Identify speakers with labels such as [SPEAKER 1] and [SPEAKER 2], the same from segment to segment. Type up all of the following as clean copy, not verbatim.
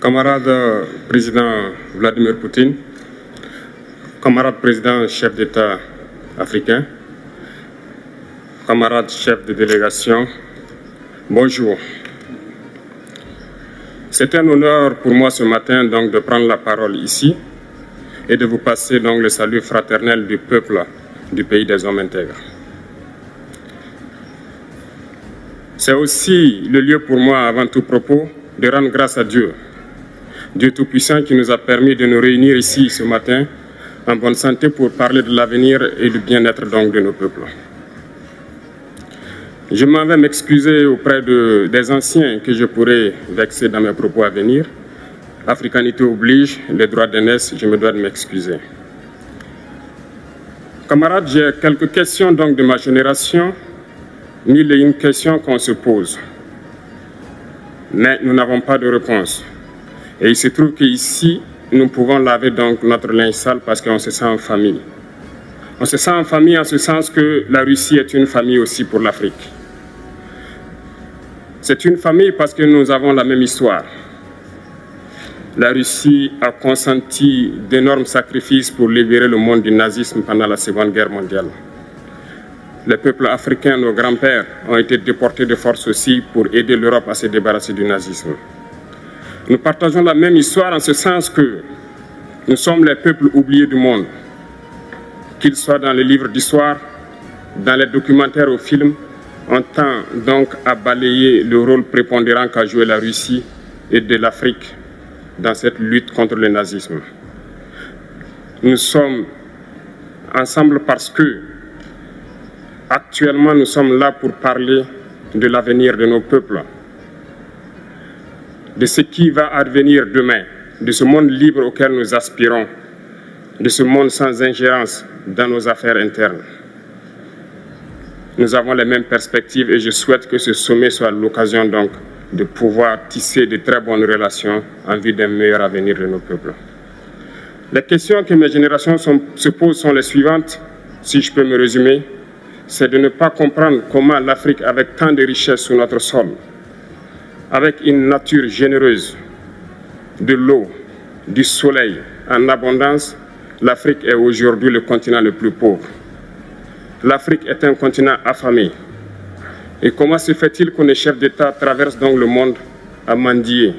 [SPEAKER 1] Camarade président Vladimir Poutine, camarade président chef d'État africain, camarade chef de délégation, bonjour. C'est un honneur pour moi ce matin donc de prendre la parole ici et de vous passer donc le salut fraternel du peuple du pays des hommes intègres. C'est aussi le lieu pour moi, avant tout propos, de rendre grâce à Dieu, Dieu Tout-Puissant qui nous a permis de nous réunir ici ce matin en bonne santé pour parler de l'avenir et du bien-être donc de nos peuples. Je m'en vais m'excuser auprès des anciens que je pourrais vexer dans mes propos à venir. Africanité oblige, les droits d'aînesse, je me dois de m'excuser. Camarades, j'ai quelques questions donc de ma génération, mille et une questions qu'on se pose. Mais nous n'avons pas de réponse. Et il se trouve qu'ici, nous pouvons laver donc notre linge sale parce qu'on se sent en famille. On se sent en famille en ce sens que la Russie est une famille aussi pour l'Afrique. C'est une famille parce que nous avons la même histoire. La Russie a consenti d'énormes sacrifices pour libérer le monde du nazisme pendant la Seconde Guerre mondiale. Les peuples africains, nos grands-pères, ont été déportés de force aussi pour aider l'Europe à se débarrasser du nazisme. Nous partageons la même histoire en ce sens que nous sommes les peuples oubliés du monde. Qu'ils soient dans les livres d'histoire, dans les documentaires ou films, on tend donc à balayer le rôle prépondérant qu'a joué la Russie et de l'Afrique dans cette lutte contre le nazisme. Nous sommes ensemble parce que actuellement nous sommes là pour parler de l'avenir de nos peuples, de ce qui va advenir demain, de ce monde libre auquel nous aspirons, de ce monde sans ingérence dans nos affaires internes. Nous avons les mêmes perspectives et je souhaite que ce sommet soit l'occasion donc de pouvoir tisser de très bonnes relations en vue d'un meilleur avenir de nos peuples. Les questions que mes générations se posent sont les suivantes, si je peux me résumer. C'est de ne pas comprendre comment l'Afrique, avec tant de richesses sur notre sol, avec une nature généreuse, de l'eau, du soleil en abondance, l'Afrique est aujourd'hui le continent le plus pauvre. L'Afrique est un continent affamé. Et comment se fait-il que les chefs d'État traversent donc le monde à mendier?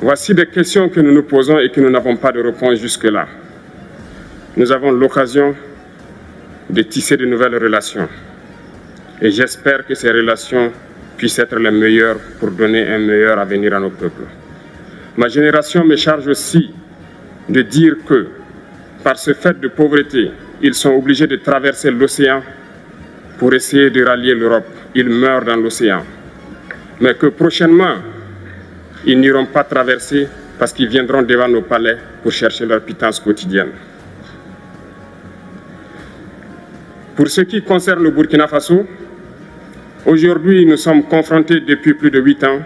[SPEAKER 1] Voici des questions que nous nous posons et que nous n'avons pas de réponse jusque-là. Nous avons l'occasion de tisser de nouvelles relations. Et j'espère que ces relations puissent être les meilleures pour donner un meilleur avenir à nos peuples. Ma génération me charge aussi de dire que, par ce fait de pauvreté, ils sont obligés de traverser l'océan pour essayer de rallier l'Europe. Ils meurent dans l'océan. Mais que prochainement, ils n'iront pas traverser parce qu'ils viendront devant nos palais pour chercher leur pitance quotidienne. Pour ce qui concerne le Burkina Faso, aujourd'hui, nous sommes confrontés depuis plus de 8 ans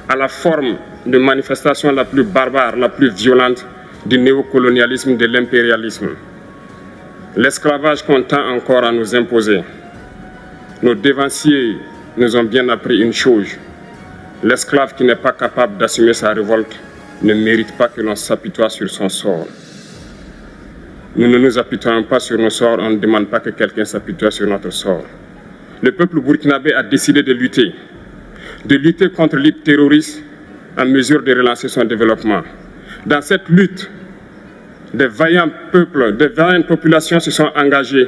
[SPEAKER 1] à la forme de manifestation la plus barbare, la plus violente du néocolonialisme, de l'impérialisme. L'esclavage qu'on tend encore à nous imposer. Nos dévanciers nous ont bien appris une chose. L'esclave qui n'est pas capable d'assumer sa révolte ne mérite pas que l'on s'apitoie sur son sort. Nous ne nous apitoyons pas sur nos sorts, on ne demande pas que quelqu'un s'apitoie sur notre sort. Le peuple burkinabé a décidé de lutter contre le terrorisme en mesure de relancer son développement. Dans cette lutte, des vaillants peuples, des vaillantes populations se sont engagées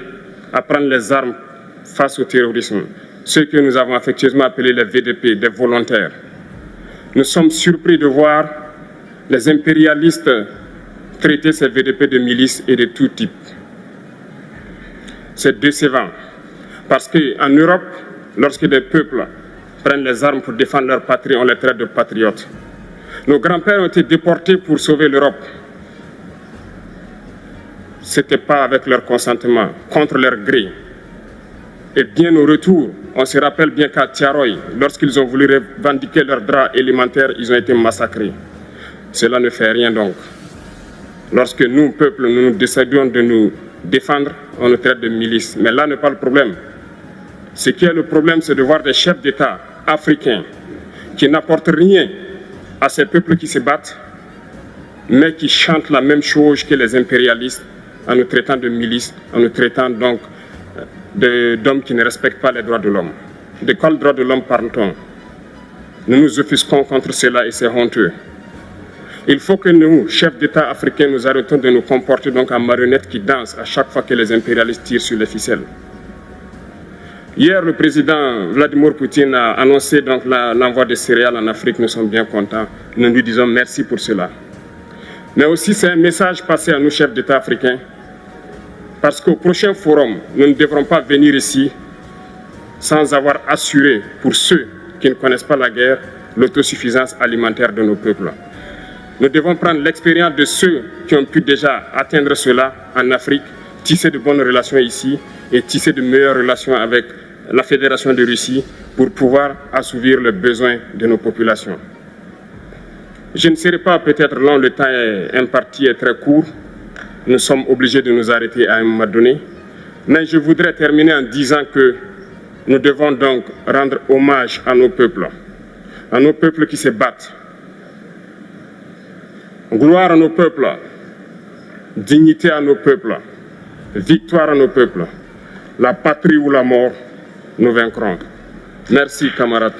[SPEAKER 1] à prendre les armes face au terrorisme, ceux que nous avons affectueusement appelés les VDP, des volontaires. Nous sommes surpris de voir les impérialistes traiter ces VDP de milices et de tout type. C'est décevant, parce qu'en Europe, lorsque des peuples prennent les armes pour défendre leur patrie, on les traite de patriotes. Nos grands-pères ont été déportés pour sauver l'Europe. Ce n'était pas avec leur consentement, contre leur gré. Et bien au retour, on se rappelle bien qu'à Tiaroy, lorsqu'ils ont voulu revendiquer leurs droits élémentaires, ils ont été massacrés. Cela ne fait rien donc. Lorsque nous, peuple, nous décidons de nous défendre, on nous traite de milices. Mais là n'est pas le problème. Ce qui est le problème, c'est de voir des chefs d'État africains qui n'apportent rien à ces peuples qui se battent, mais qui chantent la même chose que les impérialistes en nous traitant de milices, en nous traitant donc d'hommes qui ne respectent pas les droits de l'homme. De quels droits de l'homme parle-t-on? Nous nous offusquons contre cela et c'est honteux. Il faut que nous, chefs d'État africains, nous arrêtons de nous comporter donc en marionnettes qui dansent à chaque fois que les impérialistes tirent sur les ficelles. Hier, le président Vladimir Poutine a annoncé donc l'envoi de céréales en Afrique. Nous sommes bien contents. Nous lui disons merci pour cela. Mais aussi, c'est un message passé à nous, chefs d'État africains, parce qu'au prochain forum, nous ne devrons pas venir ici sans avoir assuré, pour ceux qui ne connaissent pas la guerre, l'autosuffisance alimentaire de nos peuples. Nous devons prendre l'expérience de ceux qui ont pu déjà atteindre cela en Afrique, tisser de bonnes relations ici et tisser de meilleures relations avec la Fédération de Russie pour pouvoir assouvir les besoins de nos populations. Je ne serai pas peut-être long, le temps imparti est très court. Nous sommes obligés de nous arrêter à un moment donné. Mais je voudrais terminer en disant que nous devons donc rendre hommage à nos peuples qui se battent. Gloire à nos peuples, dignité à nos peuples, victoire à nos peuples. La patrie ou la mort, nous vaincrons. Merci, camarades.